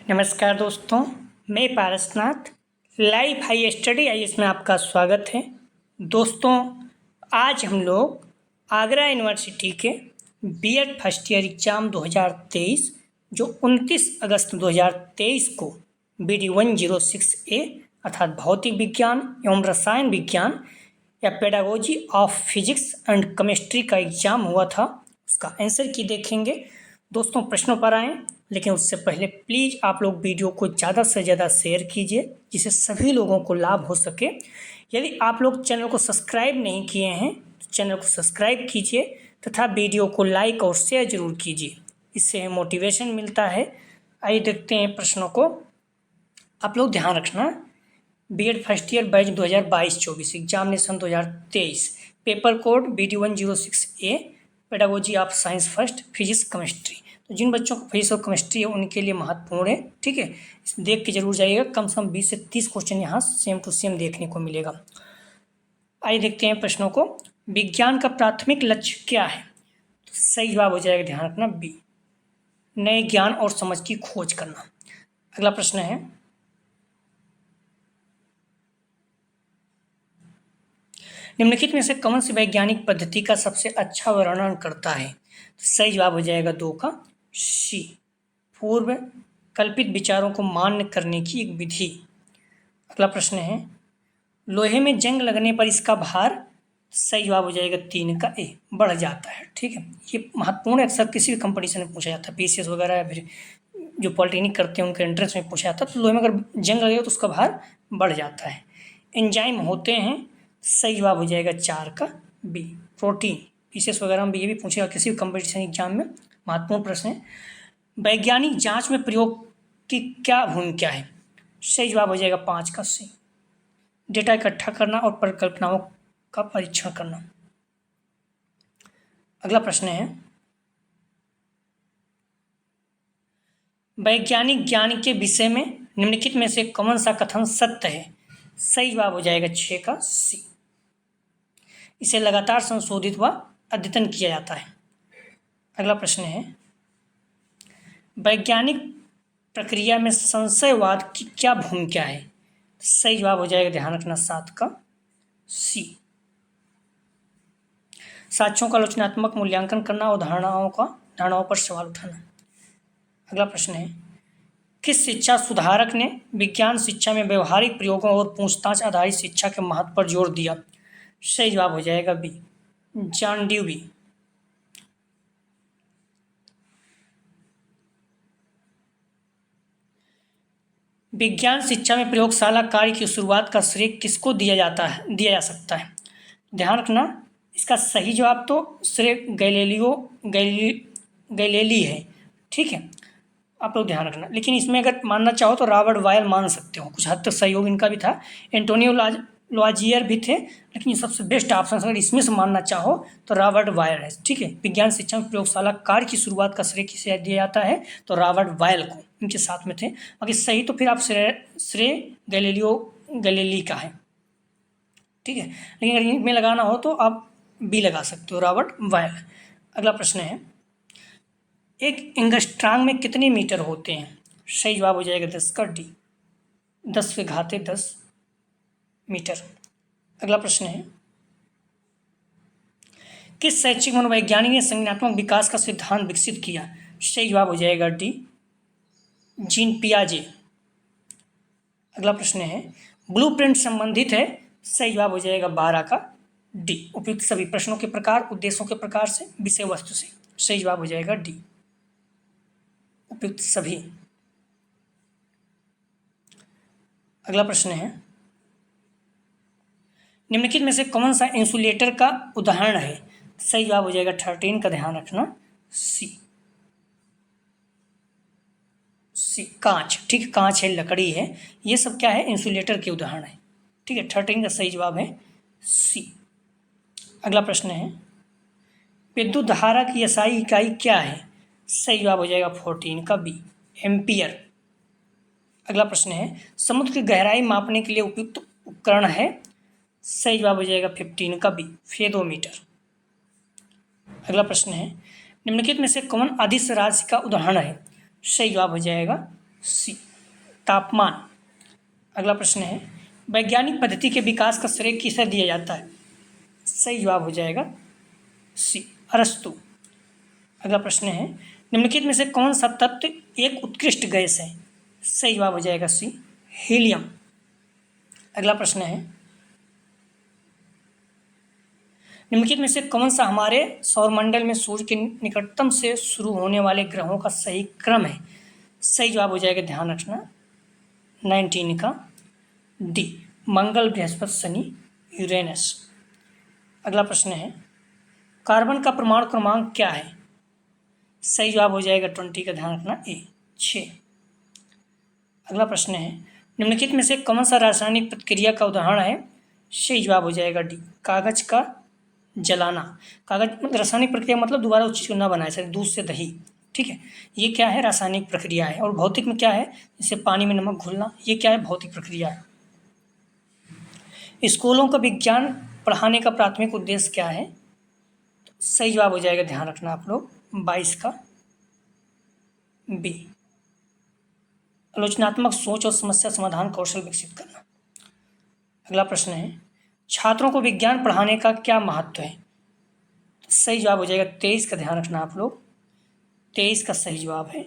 नमस्कार दोस्तों, मैं Parasnath live high study IAS में आपका स्वागत है। दोस्तों, आज हम लोग आगरा यूनिवर्सिटी के बीएड फर्स्ट ईयर एग्ज़ाम 2023 जो 29 अगस्त 2023 को BD 106A अर्थात भौतिक विज्ञान एवं रसायन विज्ञान या pedagogy of physics and chemistry का एग्ज़ाम हुआ था, उसका आंसर की देखेंगे। दोस्तों, प्रश्नों पर आएँ, लेकिन उससे पहले प्लीज़ आप लोग वीडियो को ज़्यादा से ज़्यादा शेयर कीजिए जिससे सभी लोगों को लाभ हो सके। यदि आप लोग चैनल को सब्सक्राइब नहीं किए हैं तो चैनल को सब्सक्राइब कीजिए तथा वीडियो को लाइक और शेयर जरूर कीजिए, इससे हमें मोटिवेशन मिलता है। आइए देखते हैं प्रश्नों को। आप लोग ध्यान रखना, B Ed first year batch 2022-24 examination 2023, paper code BD 106A, pedagogy of science first, physics chemistry. तो जिन बच्चों को फिजिक्स और केमिस्ट्री है उनके लिए महत्वपूर्ण है, ठीक है। देख के जरूर जाइएगा, कम से कम 20 से 30 क्वेश्चन यहाँ सेम टू सेम देखने को मिलेगा। आइए देखते हैं प्रश्नों को। विज्ञान का प्राथमिक लक्ष्य क्या है? तो सही जवाब हो जाएगा, ध्यान रखना, बी, नए ज्ञान और समझ की खोज करना। अगला प्रश्न है, निम्नलिखित में से कौन सी वैज्ञानिक पद्धति का सबसे अच्छा वर्णन करता है? तो सही जवाब हो जाएगा 2 का सी, पूर्व कल्पित विचारों को मान्य करने की एक विधि। अगला प्रश्न है, लोहे में जंग लगने पर इसका भार, सही जवाब हो जाएगा 3 का ए, बढ़ जाता है, ठीक है। ये महत्वपूर्ण है, अक्सर किसी भी कंपटीशन में पूछा जाता है, PCS वगैरह या फिर जो पॉलिटेक्निक करते हैं उनके एंट्रेंस में पूछा जाता है। तो लोहे में अगर जंग लगेगा तो उसका भार बढ़ जाता है। एंजाइम होते हैं, सही जवाब हो जाएगा 4 का बी, प्रोटीन। PCS वगैरह में भी ये भी पूछेगा किसी भी कंपटीशन एग्जाम में, महत्वपूर्ण प्रश्न है। वैज्ञानिक जांच में प्रयोग की क्या भूमिका है? सही जवाब हो जाएगा 5 का सी, डेटा इकट्ठा करना और परिकल्पनाओं का परीक्षण करना। अगला प्रश्न है, वैज्ञानिक ज्ञान के विषय में निम्नलिखित में से कौन सा कथन सत्य है? सही जवाब हो जाएगा 6 का सी, इसे लगातार संशोधित व अद्यतन किया जाता है। अगला प्रश्न है, वैज्ञानिक प्रक्रिया में संशयवाद की क्या भूमिका है? सही जवाब हो जाएगा, ध्यान रखना, 7 का सी, साक्ष्यों का आलोचनात्मक मूल्यांकन करना और धारणाओं पर सवाल उठाना। अगला प्रश्न है, किस शिक्षा सुधारक ने विज्ञान शिक्षा में व्यवहारिक प्रयोगों और पूछताछ आधारित शिक्षा के महत्व पर जोर दिया? सही जवाब हो जाएगा बी, जॉन ड्यूवी। विज्ञान शिक्षा में प्रयोगशाला कार्य की शुरुआत का श्रेय किसको दिया जा सकता है? ध्यान रखना, इसका सही जवाब तो श्रेय गैलीली है, ठीक है, आप लोग ध्यान रखना। लेकिन इसमें अगर मानना चाहो तो रॉबर्ट बॉयल मान सकते हो, कुछ हद तक सहयोग इनका भी था। एंटोनियो लुआजियर भी थे, लेकिन ये सबसे बेस्ट ऑप्शन अगर इसमें से मानना चाहो तो रॉबर्ट बॉयल है, ठीक है। विज्ञान शिक्षा में प्रयोगशाला कार्य की शुरुआत का श्रेय किसे दिया जाता है? तो रॉबर्ट बॉयल को, इनके साथ में थे। बाकी सही तो फिर आप श्रेय गैलीली का है, ठीक है। लेकिन अगर इनमें लगाना हो तो आप बी लगा सकते हो, रॉबर्ट बॉयल। अगला प्रश्न है, एक एंगस्ट्रॉम में कितने मीटर होते हैं? सही जवाब हो जाएगा 10 का डी, 10⁻10 मीटर। अगला प्रश्न है, किस शैक्षिक मनोवैज्ञानिक ने संज्ञानात्मक विकास का सिद्धांत विकसित किया? सही जवाब हो जाएगा डी, जीन पियाजे। अगला प्रश्न है, ब्लूप्रिंट संबंधित है? सही जवाब हो जाएगा 12 का डी, उपयुक्त सभी प्रश्नों के प्रकार, उद्देश्यों के प्रकार से, विषय वस्तु से। सही जवाब हो जाएगा डी, उपयुक्त सभी। अगला प्रश्न है, निम्नलिखित में से कौन सा इंसुलेटर का उदाहरण है? सही जवाब हो जाएगा 13 का, ध्यान रखना, सी, कांच, ठीक है, कांच है, लकड़ी है, ये सब क्या है? इंसुलेटर के उदाहरण है, ठीक है। 13 का सही जवाब है सी। अगला प्रश्न है, विद्युत धारा की SI इकाई क्या है? सही जवाब हो जाएगा 14 का बी, एम्पियर। अगला प्रश्न है, समुद्र की गहराई मापने के लिए उपयुक्त उपकरण है? सही जवाब हो जाएगा 15 का बी, फेदोमीटर। अगला प्रश्न है, निम्नलिखित में से कौन अदिश राशि का उदाहरण है? सही जवाब हो जाएगा सी तापमान। अगला प्रश्न है वैज्ञानिक पद्धति के विकास का श्रेय किसे दिया जाता है? सही जवाब हो जाएगा सी अरस्तु। अगला प्रश्न है निम्नलिखित में से कौन सा तत्व एक उत्कृष्ट गैस है? सही जवाब हो जाएगा सी हीलियम। अगला प्रश्न है निम्नलिखित में से कौन सा हमारे सौरमंडल में सूर्य के निकटतम से शुरू होने वाले ग्रहों का सही क्रम है? सही जवाब हो जाएगा, ध्यान रखना, 19 का डी मंगल, बृहस्पति, शनि, यूरेनस। अगला प्रश्न है कार्बन का परमाणु क्रमांक क्या है? सही जवाब हो जाएगा 20 का, ध्यान रखना, ए 6। अगला प्रश्न है निम्नलिखित में से कौन सा रासायनिक प्रतिक्रिया का उदाहरण है? सही जवाब हो जाएगा डी कागज का जलाना। कागज रासायनिक प्रक्रिया मतलब दोबारा उस चीज को ना बनाए, सर दूध से दही, ठीक है, ये क्या है? रासायनिक प्रक्रिया है। और भौतिक में क्या है? जैसे पानी में नमक घुलना, ये क्या है? भौतिक प्रक्रिया है। स्कूलों का विज्ञान पढ़ाने का प्राथमिक उद्देश्य क्या है? सही जवाब हो जाएगा, ध्यान रखना आप लोग, 22 का बी आलोचनात्मक सोच और समस्या समाधान कौशल विकसित करना। अगला प्रश्न है छात्रों को विज्ञान पढ़ाने का क्या महत्व है? सही जवाब हो जाएगा 23 का, ध्यान रखना आप लोग, 23 का सही जवाब है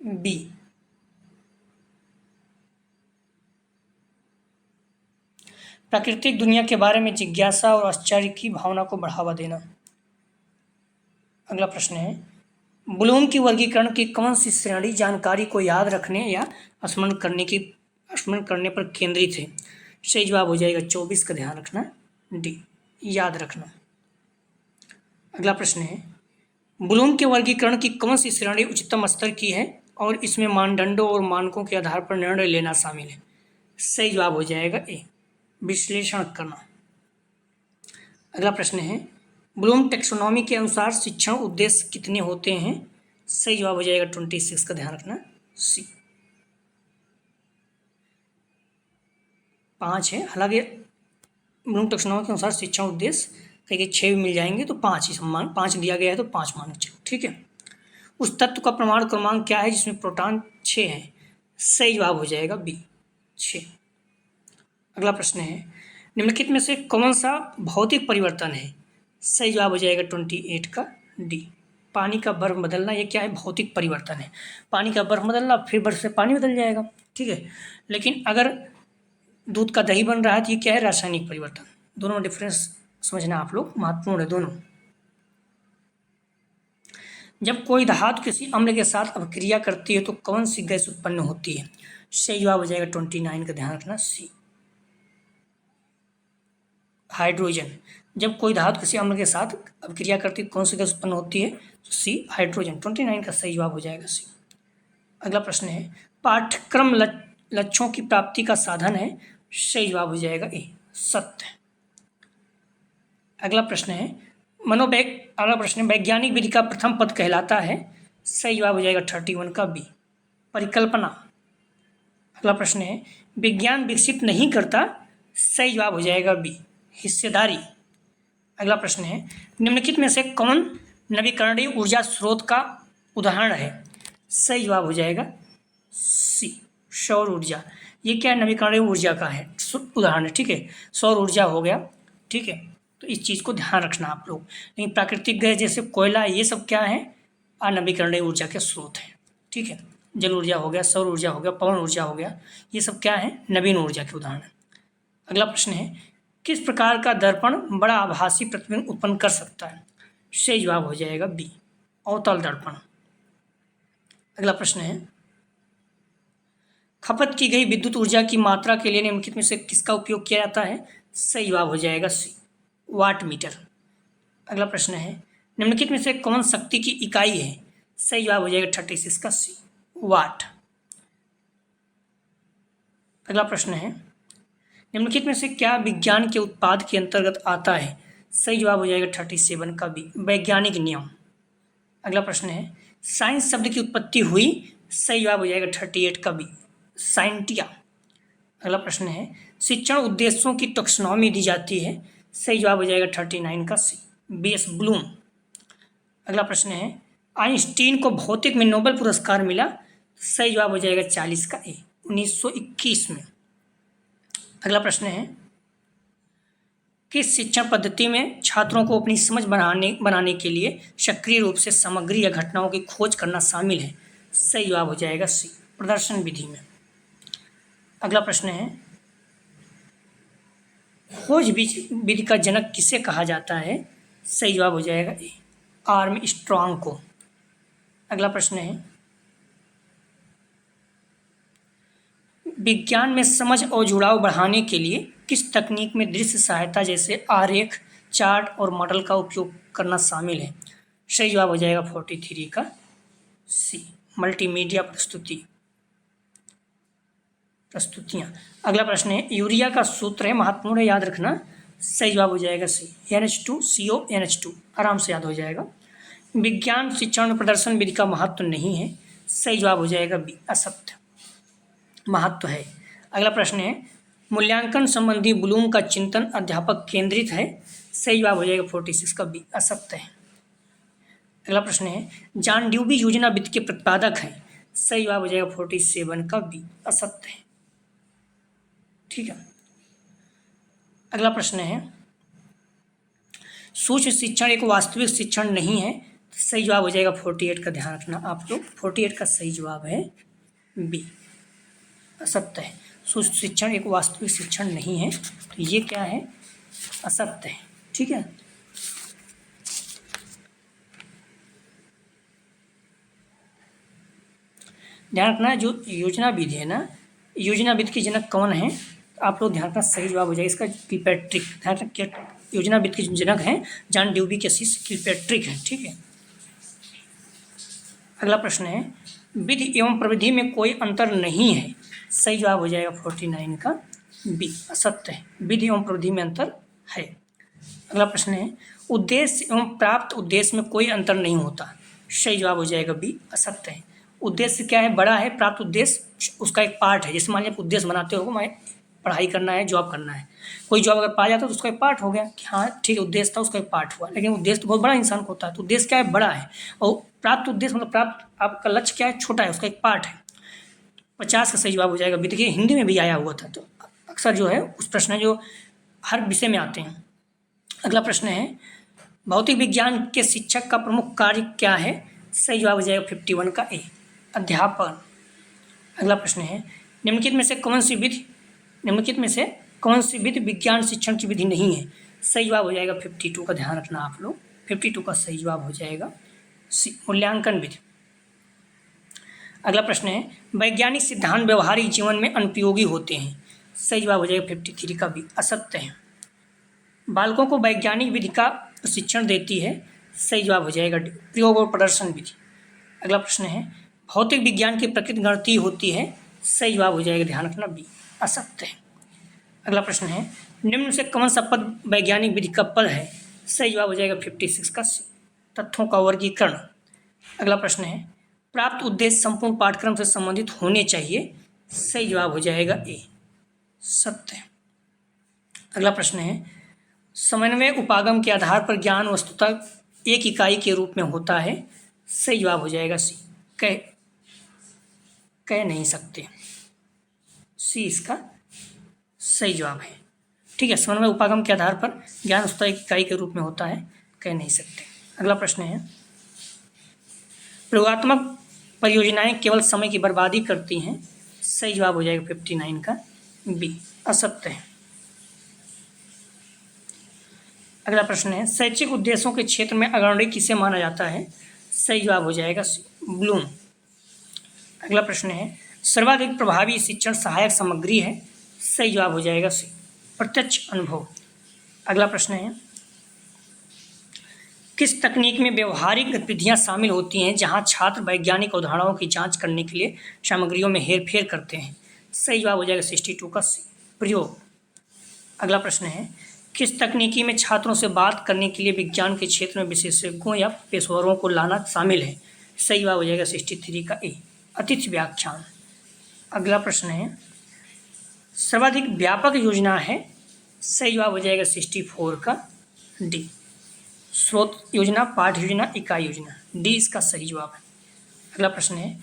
बी। प्राकृतिक दुनिया के बारे में जिज्ञासा और आश्चर्य की भावना को बढ़ावा देना। अगला प्रश्न है ब्लूम की वर्गीकरण की कौन सी श्रेणी जानकारी को याद रखने या स्मरण करने पर केंद्रित है? सही जवाब हो जाएगा 24 का, ध्यान रखना, डी याद रखना। अगला प्रश्न है ब्लूम के वर्गीकरण की कौन सी श्रेणी उच्चतम स्तर की है और इसमें मानदंडों और मानकों के आधार पर निर्णय लेना शामिल है? सही जवाब हो जाएगा ए विश्लेषण करना। अगला प्रश्न है ब्लूम टेक्सोनॉमी के अनुसार शिक्षण उद्देश्य कितने होते हैं? सही जवाब हो जाएगा 26 का, ध्यान रखना, सी 5 है। हालांकि ब्लूम टेक्सोनॉमी के अनुसार शिक्षण उद्देश्य कहीं 6 भी मिल जाएंगे तो 5 ही सम्मान 5 दिया गया है तो 5 मान चलो, ठीक है। उस तत्व का परमाणु क्रमांक क्या है जिसमें प्रोटॉन 6 है? सही जवाब हो जाएगा बी 6। अगला प्रश्न है निम्नलिखित में से कौन सा भौतिक परिवर्तन है? सही जवाब हो जाएगा 28 का डी पानी का बर्फ बदलना। ये क्या है? भौतिक परिवर्तन है। पानी का बर्फ बदलना, फिर बर्फ से पानी बदल जाएगा, ठीक है। लेकिन अगर दूध का दही बन रहा है तो ये क्या है? रासायनिक परिवर्तन। दोनों डिफरेंस समझना आप लोग, महत्वपूर्ण है दोनों। जब कोई धातु किसी अम्ल के साथ अपक्रिया करती है तो कौन सी गैस उत्पन्न होती है? सही जवाब हो जाएगा 29 का, ध्यान रखना, सी हाइड्रोजन। जब कोई धातु किसी अम्ल के साथ अपक्रिया करती है कौन सी गैस उत्पन्न होती है? तो सी हाइड्रोजन। 29 का सही जवाब हो जाएगा सी। अगला प्रश्न है पाठ्यक्रम लक्ष्यों की प्राप्ति का साधन है? सही जवाब हो जाएगा ए सत्य। अगला प्रश्न है वैज्ञानिक विधि का प्रथम पद कहलाता है? सही जवाब हो जाएगा 31 का बी परिकल्पना। अगला प्रश्न है विज्ञान विकसित नहीं करता? सही जवाब हो जाएगा बी हिस्सेदारी। अगला प्रश्न है निम्नलिखित में से कौन नवीकरणीय ऊर्जा स्रोत का उदाहरण है? सही जवाब हो जाएगा सी सौर ऊर्जा। ये क्या है? नवीकरणीय ऊर्जा का है उदाहरण है, ठीक है। सौर ऊर्जा हो गया, ठीक है। तो इस चीज़ को ध्यान रखना आप लोग। लेकिन प्राकृतिक गैस जैसे कोयला ये सब क्या है? अनवीकरणीय ऊर्जा के स्रोत हैं, ठीक है। जल ऊर्जा हो गया, सौर ऊर्जा हो गया, पवन ऊर्जा हो गया, ये सब क्या है? नवीन ऊर्जा के उदाहरण है। अगला प्रश्न है किस प्रकार का दर्पण बड़ा आभासी प्रतिबिंब उत्पन्न कर सकता है? सही जवाब हो जाएगा बी अवतल दर्पण। अगला प्रश्न है खपत की गई विद्युत ऊर्जा की मात्रा के लिए निम्नलिखित में से किसका उपयोग किया जाता है? सही जवाब हो जाएगा सी वाट मीटर। अगला प्रश्न है निम्नलिखित में से कौन शक्ति की इकाई है? सही जवाब हो जाएगा 36 का सी वाट। अगला प्रश्न है निम्नलिखित में से क्या विज्ञान के उत्पाद के अंतर्गत आता है? सही जवाब हो जाएगा 37 का बी वैज्ञानिक नियम। अगला प्रश्न है साइंस शब्द की उत्पत्ति हुई? सही जवाब हो जाएगा 38 का बी साइंटिया। अगला प्रश्न है शिक्षण उद्देश्यों की टैक्सोनॉमी दी जाती है? सही जवाब हो जाएगा 39 का सी बी.एस. ब्लूम। अगला प्रश्न है आइंस्टीन को भौतिक में नोबेल पुरस्कार मिला? सही जवाब हो जाएगा 40 का ए, 1921 में। अगला प्रश्न है, किस शिक्षण पद्धति में छात्रों को अपनी समझ बनाने के लिए सक्रिय रूप से सामग्री या घटनाओं की खोज करना शामिल है? सही जवाब हो जाएगा सी, प्रदर्शन विधि में। अगला प्रश्न है, खोज विधि का जनक किसे कहा जाता है? सही जवाब हो जाएगा ए, आर्मस्ट्रॉन्ग को। अगला प्रश्न है, विज्ञान में समझ और जुड़ाव बढ़ाने के लिए किस तकनीक में दृश्य सहायता जैसे आरेख, चार्ट और मॉडल का उपयोग करना शामिल है? सही जवाब हो जाएगा 43 का सी, मल्टीमीडिया प्रस्तुतियाँ। अगला प्रश्न है, यूरिया का सूत्र है, महत्वपूर्ण है, याद रखना। सही जवाब हो जाएगा सी, NH2CO NH2, आराम से याद हो जाएगा। विज्ञान शिक्षण में प्रदर्शन विधि का महत्व नहीं है। सही जवाब हो जाएगा बी, असत्य, महत्व है। अगला प्रश्न है, मूल्यांकन संबंधी ब्लूम का चिंतन अध्यापक केंद्रित है। सही जवाब हो जाएगा 46 का बी, असत्य है। अगला प्रश्न है, जॉन ड्यूबी योजना वित्त के प्रतिपादक हैं। सही जवाब हो जाएगा 47 का बी, असत्य है। ठीक है। अगला प्रश्न है, सूक्ष्म शिक्षण एक वास्तविक शिक्षण नहीं है। सही जवाब हो जाएगा 48 का, ध्यान रखना आप लोग, 48 का सही जवाब है बी, असत्य है। सूक्ष्म शिक्षण एक वास्तविक शिक्षण नहीं है, तो ये क्या है? असत्य है। ठीक है। ध्यान रखना, जो योजना विधि है ना, योजना विधि के जनक कौन है? आप लोग ध्यान रखना, सही जवाब हो जाएगा इसका किलपैट्रिक। ध्यान रखना, योजना विधि के जनक हैं जॉन ड्यूबी के शिष्य किलपैट्रिक हैं। ठीक है। अगला प्रश्न है, विधि एवं प्रविधि में कोई अंतर नहीं है। सही जवाब हो जाएगा 49 का बी, असत्य है। विधि एवं प्रविधि में अंतर है। अगला प्रश्न है, उद्देश्य एवं प्राप्त उद्देश्य में कोई अंतर नहीं होता। सही जवाब हो जाएगा बी, असत्य है। उद्देश्य क्या है? बड़ा है, प्राप्त उद्देश्य उसका एक पार्ट है। जैसे मान लीजिए आप उद्देश्य बनाते हो, मैं पढ़ाई करना है, जॉब करना है, कोई जॉब अगर पा जाता है तो उसका एक पार्ट हो गया कि हाँ ठीक है, उद्देश्य था, उसका एक पार्ट हुआ। लेकिन उद्देश्य तो बहुत बड़ा इंसान को होता है, तो उद्देश्य क्या है? बड़ा है। और प्राप्त उद्देश्य मतलब प्राप्त आपका लक्ष्य क्या है? छोटा है, उसका एक पार्ट है। 50 का सही जवाब हो जाएगा बी। देखिए हिंदी में भी आया हुआ था, तो अक्सर जो है उस प्रश्न जो हर विषय में आते हैं। अगला प्रश्न है, भौतिक विज्ञान के शिक्षक का प्रमुख कार्य क्या है? सही जवाब हो जाएगा 51 का ए, अध्यापन। अगला प्रश्न है, निम्नलिखित में से कौन सी विधि विज्ञान शिक्षण की विधि नहीं है? सही जवाब हो जाएगा 52 का, ध्यान रखना आप लोग, 52 का सही जवाब हो जाएगा सी, मूल्यांकन विधि। अगला प्रश्न है, वैज्ञानिक सिद्धांत व्यवहारिक जीवन में अनुपयोगी होते हैं। सही जवाब हो जाएगा 53 का भी, असत्य है। बालकों को वैज्ञानिक विधि का प्रशिक्षण देती है। सही जवाब हो जाएगा डी, प्रयोग और प्रदर्शन विधि। अगला प्रश्न है, भौतिक विज्ञान की प्रकृति गणितीय होती है। सही जवाब हो जाएगा, ध्यान रखना बी, असत्य है। अगला प्रश्न है, निम्न से कौन सा पद वैज्ञानिक विधि का पद है? सही जवाब हो जाएगा 56 का सी, तथ्यों का वर्गीकरण। अगला प्रश्न है, प्राप्त उद्देश्य संपूर्ण पाठ्यक्रम से संबंधित होने चाहिए। सही जवाब हो जाएगा ए, सत्य। अगला प्रश्न है, समन्वय उपागम के आधार पर ज्ञान वस्तुतः एक इकाई के रूप में होता है। सही जवाब हो जाएगा सी, कह नहीं सकते। सी इसका सही जवाब है। ठीक है, समन्वय उपागम के आधार पर ज्ञान वस्तुतः एक इकाई के रूप में होता है, कह नहीं सकते। अगला प्रश्न है, प्रयोगात्मक परियोजनाएं केवल समय की बर्बादी करती हैं। सही जवाब हो जाएगा 59 का बी, असत्य है। अगला प्रश्न है, शैक्षिक उद्देश्यों के क्षेत्र में अग्रणी किसे माना जाता है? सही जवाब हो जाएगा सी, ब्लूम। अगला प्रश्न है, सर्वाधिक प्रभावी शिक्षण सहायक सामग्री है। सही जवाब हो जाएगा सी, प्रत्यक्ष अनुभव। अगला प्रश्न है, किस तकनीक में व्यवहारिक गतिविधियां शामिल होती हैं जहां छात्र वैज्ञानिक अवधारणाओं की जांच करने के लिए सामग्रियों में हेरफेर करते हैं? सही जवाब हो जाएगा 62 का सी, प्रयोग। अगला प्रश्न है, किस तकनीकी में छात्रों से बात करने के लिए विज्ञान के क्षेत्र में विशेषज्ञों या पेशेवरों को लाना शामिल है? सही जवाब हो जाएगा 63 का ए, अतिथि व्याख्यान। अगला प्रश्न है, सर्वाधिक व्यापक योजना है। सही जवाब हो जाएगा 64 का डी, स्रोत योजना, पाठ योजना, इकाई योजना। डी इसका सही जवाब है। अगला प्रश्न है,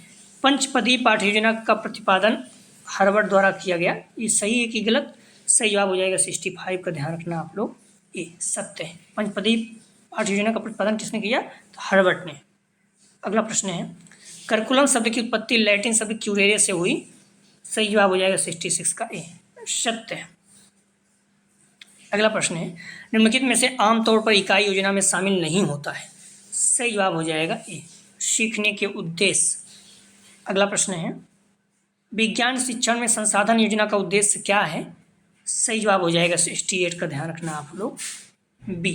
पंचपदी पाठ्य योजना का प्रतिपादन हार्वर्ड द्वारा किया गया। ये सही है कि गलत? सही जवाब हो जाएगा 65 का ध्यान रखना आप लोग, ये सत्य है। पंचपदी पाठ्य योजना का प्रतिपादन किसने किया? तो हार्वर्ड ने। अगला प्रश्न है, करिकुलम शब्द की उत्पत्ति लैटिन शब्द क्यूरेरे से हुई। सही जवाब हो जाएगा 66 का ए, सत्य है। अगला प्रश्न है, निम्नलिखित में से आमतौर पर इकाई योजना में शामिल नहीं होता है। सही जवाब हो जाएगा ए, सीखने के उद्देश्य। अगला प्रश्न है, विज्ञान शिक्षण में संसाधन योजना का उद्देश्य क्या है? सही जवाब हो जाएगा 68 का ध्यान रखना आप लोग, बी।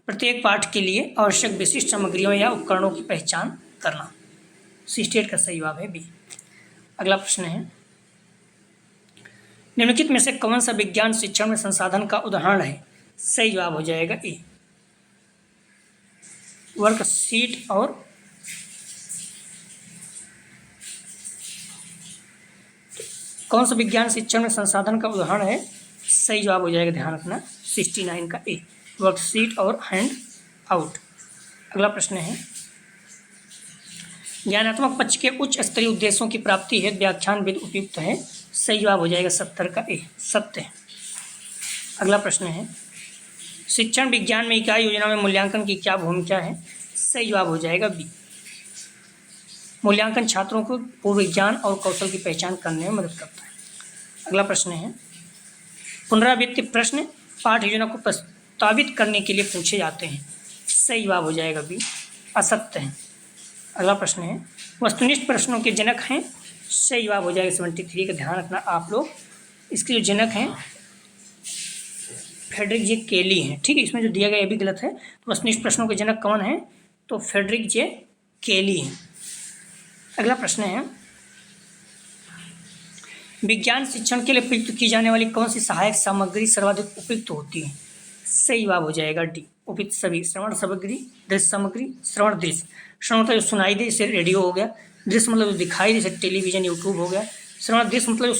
प्रत्येक पाठ के लिए आवश्यक विशिष्ट सामग्रियों या उपकरणों की पहचान करना। 68 का सही जवाब है बी। अगला प्रश्न है, निम्नलिखित में से कौन सा विज्ञान शिक्षण में संसाधन का उदाहरण है? सही जवाब हो जाएगा ए, वर्कशीट और कौन सा विज्ञान शिक्षण में संसाधन का उदाहरण है? सही जवाब हो जाएगा, ध्यान रखना 69 का ए, वर्कशीट और हैंड आउट। अगला प्रश्न है, ज्ञानात्मक पक्ष के उच्च स्तरीय उद्देश्यों की प्राप्ति हेतु व्याख्यान विधि उपयुक्त है। सही जवाब हो जाएगा 70 का ए, सत्य है। अगला प्रश्न है, शिक्षण विज्ञान में इकाई योजना में मूल्यांकन की क्या भूमिका है? सही जवाब हो जाएगा बी, मूल्यांकन छात्रों को पूर्व ज्ञान और कौशल की पहचान करने में मदद करता है। अगला प्रश्न है, पुनरावृत्ति प्रश्न पाठ्य योजना को प्रस्तावित करने के लिए पूछे जाते हैं। सही जवाब हो जाएगा बी, असत्य है। अगला प्रश्न है, वस्तुनिष्ठ प्रश्नों के जनक हैं। सही जवाब हो जाएगा 73 का ध्यान रखना आप लोग। इसके जो जनक हैं फ्रेडरिक जे केली हैं। ठीक है, इसमें जो दिया गया ये भी गलत है। वस्तुनिष्ठ प्रश्नों के जनक कौन हैं? तो फ्रेडरिक जे केली हैं। अगला प्रश्न है, विज्ञान शिक्षण के लिए प्रयुक्त की जाने वाली कौन सी सहायक सामग्री सर्वाधिक उपयुक्त होती है? सही जवाब हो जाएगा डी, उपयुक्त सभी। श्रवण सामग्री, दृश्य सामग्री, श्रवण दृश्य। श्रवण मतलब जो सुनाई दे जैसे रेडियो हो गया, दृश्य मतलब जो दिखाई दे जैसे टेलीविजन यूट्यूब हो गया, श्रवण दृश्य मतलब जो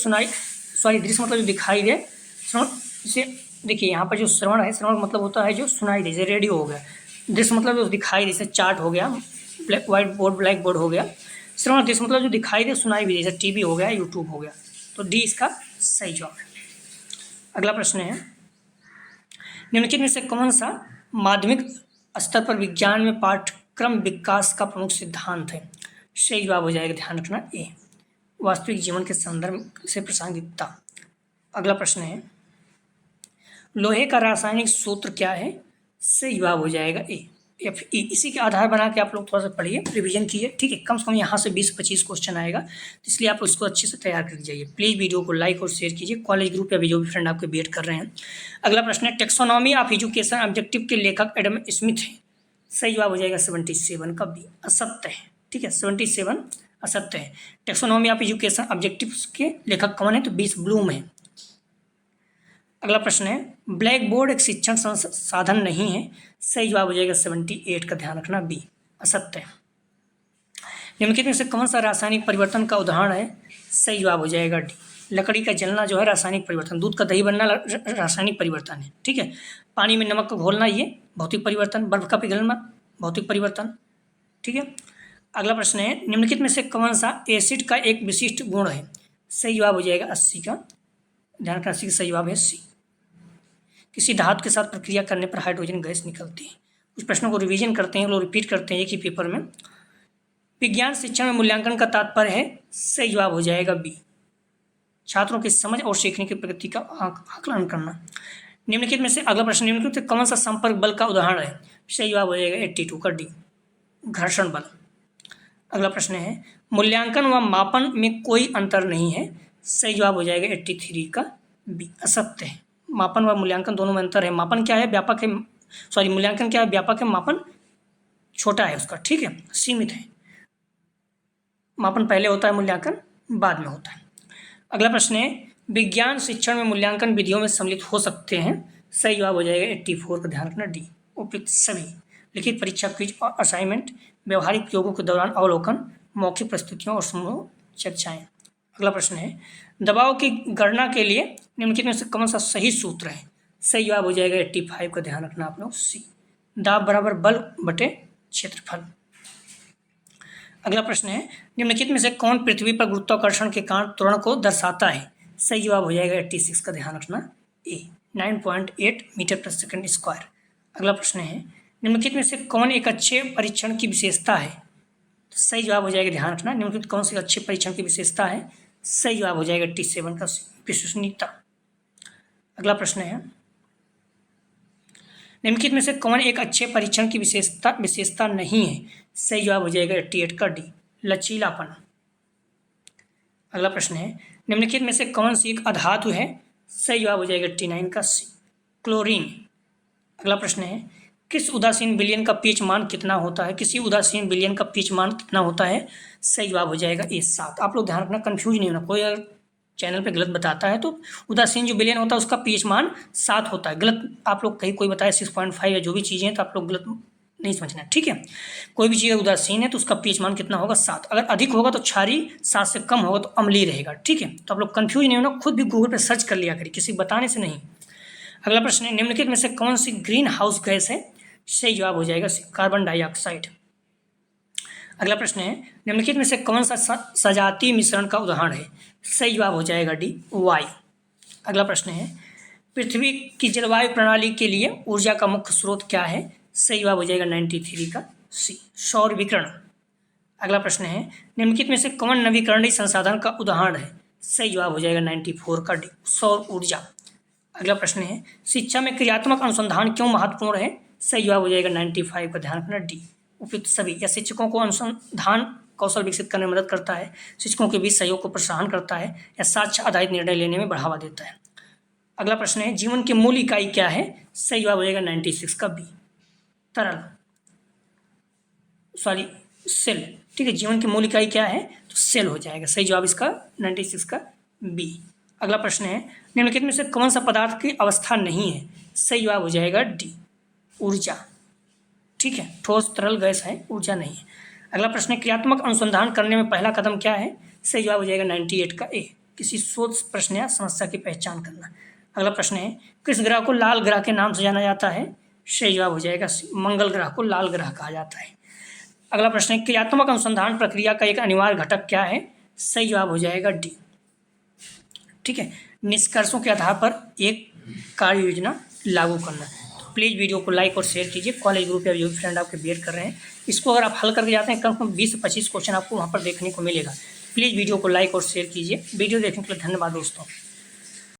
दृश्य मतलब जो दिखाई दे। श्रवण जैसे देखिए यहाँ पर जो श्रवण है, श्रवण मतलब होता है जो सुनाई दे जैसे रेडियो हो गया। दृश्य मतलब जो दिखाई दे जैसे चार्ट हो गया, व्हाइट बोर्ड, ब्लैक बोर्ड हो गया। श्रवण दृश्य मतलब जो दिखाई दे सुनाई भी जैसे टीवी हो गया, यूट्यूब हो गया। तो डी इसका सही जवाब है। अगला प्रश्न है, निम्नलिखित में से कौन सा माध्यमिक स्तर पर विज्ञान में पाठ्यक्रम विकास का प्रमुख सिद्धांत है? सही जवाब हो जाएगा, ध्यान रखना ए, वास्तविक जीवन के संदर्भ से प्रासंगिकता। अगला प्रश्न है, लोहे का रासायनिक सूत्र क्या है? सही जवाब हो जाएगा ए, Fe। इसी के आधार बना के आप लोग थोड़ा सा पढ़िए, रिवीजन कीजिए। ठीक है, कम से कम यहाँ से 20-25 क्वेश्चन आएगा, तो इसलिए आप उसको अच्छे से तैयार कर जाइए। प्लीज़ वीडियो को लाइक और शेयर कीजिए, कॉलेज ग्रुप या जो भी फ्रेंड आपके बीएड कर रहे हैं। अगला प्रश्न है, टेक्सोनॉमी ऑफ एजुकेशन ऑब्जेक्टिव के लेखक एडम स्मिथ हैं। सही जवाब हो जाएगा 77 का बी, असत्य है। ठीक है, 77 असत्य है। टेक्सोनॉमी ऑफ एजुकेशन ऑब्जेक्टिव के लेखक कौन है? तो बीस ब्लूम है। अगला प्रश्न है, ब्लैक बोर्ड एक शिक्षण साधन नहीं है। सही जवाब हो जाएगा 78 का ध्यान रखना बी, असत्य है। निम्नलिखित में से कौन सा रासायनिक परिवर्तन का उदाहरण है? सही जवाब हो जाएगा डी, लकड़ी का जलना जो है रासायनिक परिवर्तन। दूध का दही बनना रासायनिक परिवर्तन है। ठीक है, पानी में नमक को घोलना ये भौतिक परिवर्तन, बर्फ का पिघलना भौतिक परिवर्तन। ठीक है, अगला प्रश्न है, निम्नलिखित में से कौन सा एसिड का एक विशिष्ट गुण है? सही जवाब हो जाएगा 80 का ध्यान रखना, 80 का सही जवाब है सी। किसी धातु के साथ प्रक्रिया करने पर हाइड्रोजन गैस निकलती है। कुछ प्रश्नों को रिवीजन करते हैं, लोग रिपीट करते हैं एक ही पेपर में। विज्ञान शिक्षा में मूल्यांकन का तात्पर्य है। सही जवाब हो जाएगा बी, छात्रों की समझ और सीखने की प्रगति का आकलन करना। निम्नलिखित में से अगला प्रश्न, निम्नलिखित में कौन सा संपर्क बल का उदाहरण है? सही जवाब हो जाएगा 82 का डी, घर्षण बल। अगला प्रश्न है, मूल्यांकन व मापन में कोई अंतर नहीं है। सही जवाब हो जाएगा 83 का बी, असत्य है। मापन व मूल्यांकन दोनों में अंतर है। मापन क्या है? व्यापक है, मूल्यांकन क्या है? व्यापक है, मापन छोटा है उसका। ठीक है, सीमित है। मापन पहले होता है, मूल्यांकन बाद में होता है। अगला प्रश्न है, विज्ञान शिक्षण में मूल्यांकन विधियों में सम्मिलित हो सकते हैं। सही जवाब हो जाएगा 84 का ध्यान रखना डी, उपयुक्त सभी। लिखित परीक्षा, क्विज और असाइनमेंट, व्यवहारिक प्रयोगों के दौरान अवलोकन, मौखिक प्रस्तुतियों और समूह चर्चाएं। अगला प्रश्न है, दबाव की गणना के लिए निम्नलिखित में से कौन सा सही सूत्र है? सही जवाब हो जाएगा 85 का ध्यान रखना आप लोग सी, दाब बराबर बल बटे क्षेत्रफल। अगला प्रश्न है, निम्नलिखित में से कौन पृथ्वी पर गुरुत्वाकर्षण के कारण त्वरण को दर्शाता है? सही जवाब हो जाएगा 86 का, ध्यान रखना ए, 9.8 मीटर प्रति सेकंड स्क्वायर। अगला प्रश्न है, निम्नलिखित में से कौन एक अच्छे परीक्षण की विशेषता है? तो सही जवाब हो जाएगा, ध्यान रखना, निम्नलिखित कौन सी अच्छे परीक्षण की विशेषता है? सही जवाब हो जाएगा 87 का, विश्वसनीयता। अगला प्रश्न है, निम्नलिखित में से कौन एक अच्छे परीक्षण की विशेषता नहीं है? सही जवाब हो जाएगा 88 का डी, लचीलापन। अगला प्रश्न है, निम्नलिखित में से कौन सी एक अधातु है? सही जवाब हो जाएगा 89 का सी, क्लोरीन। अगला प्रश्न है, किस उदासीन विलयन का पीएच मान कितना होता है? किसी उदासीन विलयन का पीएच मान कितना होता है? सही जवाब हो जाएगा ए 7। आप लोग ध्यान रखना, कंफ्यूज नहीं होना, कोई अगर चैनल पे गलत बताता है तो उदासीन जो विलयन होता है उसका पीएच मान 7 होता है। गलत आप लोग कहीं कोई बताए 6.5 या जो भी चीज़ें हैं तो आप लोग गलत नहीं समझना, ठीक है। कोई भी चीज़ उदासीन है तो उसका पीएच मान कितना होगा? 7। अगर अधिक होगा तो क्षारीय, 7 से कम होगा तो अम्लीय रहेगा, ठीक है। तो आप लोग कंफ्यूज नहीं होना, खुद भी गूगल पर सर्च कर लिया करिए, किसी बताने से नहीं। अगला प्रश्न है, निम्नलिखित में से कौन सी ग्रीन हाउस गैस है? सही जवाब हो जाएगा कार्बन डाइऑक्साइड। अगला प्रश्न है, निम्नलिखित में से कौन सा सजातीय मिश्रण का उदाहरण है? सही जवाब हो जाएगा डी, वायु। अगला प्रश्न है, पृथ्वी की जलवायु प्रणाली के लिए ऊर्जा का मुख्य स्रोत क्या है? सही जवाब हो जाएगा 93 का सी, सौर विकिरण। अगला प्रश्न है, निम्नलिखित में से कौन नवीकरणीय संसाधन का उदाहरण है? सही जवाब हो जाएगा 94 का डी, सौर ऊर्जा। अगला प्रश्न है, शिक्षा में क्रियात्मक अनुसंधान क्यों महत्वपूर्ण है? सही जवाब हो जाएगा 95 का, ध्यान रखना डी, उपयुक्त सभी। या शिक्षकों को अनुसंधान कौशल विकसित करने में मदद करता है, शिक्षकों के बीच सहयोग को प्रोत्साहन करता है, या साक्ष्य आधारित निर्णय लेने में बढ़ावा देता है। अगला प्रश्न है, जीवन की मूल इकाई क्या है? सही जवाब हो जाएगा 96 का बी, तरल, सॉरी सेल, ठीक है। जीवन की मूल इकाई क्या है? तो सेल हो जाएगा, सही जवाब इसका 96 का बी। अगला प्रश्न है, निम्नलिखित में से कौन सा पदार्थ की अवस्था नहीं है? सही जवाब हो जाएगा डी, ऊर्जा, ठीक है। ठोस, तरल, गैस है, ऊर्जा नहीं है। अगला प्रश्न है, क्रियात्मक अनुसंधान करने में पहला कदम क्या है? सही जवाब हो जाएगा 98 का ए, किसी शोध प्रश्न या समस्या की पहचान करना। अगला प्रश्न है, किस ग्रह को लाल ग्रह के नाम से जाना जाता है? सही जवाब हो जाएगा मंगल ग्रह को लाल ग्रह कहा जाता है। अगला प्रश्न है, क्रियात्मक अनुसंधान प्रक्रिया का एक अनिवार्य घटक क्या है? सही जवाब हो जाएगा डी, ठीक है, निष्कर्षों के आधार पर एक कार्य योजना लागू करना। तो प्लीज़ वीडियो को लाइक और शेयर कीजिए। कॉलेज ग्रुप या जो भी फ्रेंड आपके बीएड कर रहे हैं, इसको अगर आप हल करके जाते हैं कम से कम 20 से 25 क्वेश्चन आपको वहाँ पर देखने को मिलेगा। प्लीज़ वीडियो को लाइक और शेयर कीजिए। वीडियो देखने के लिए धन्यवाद दोस्तों।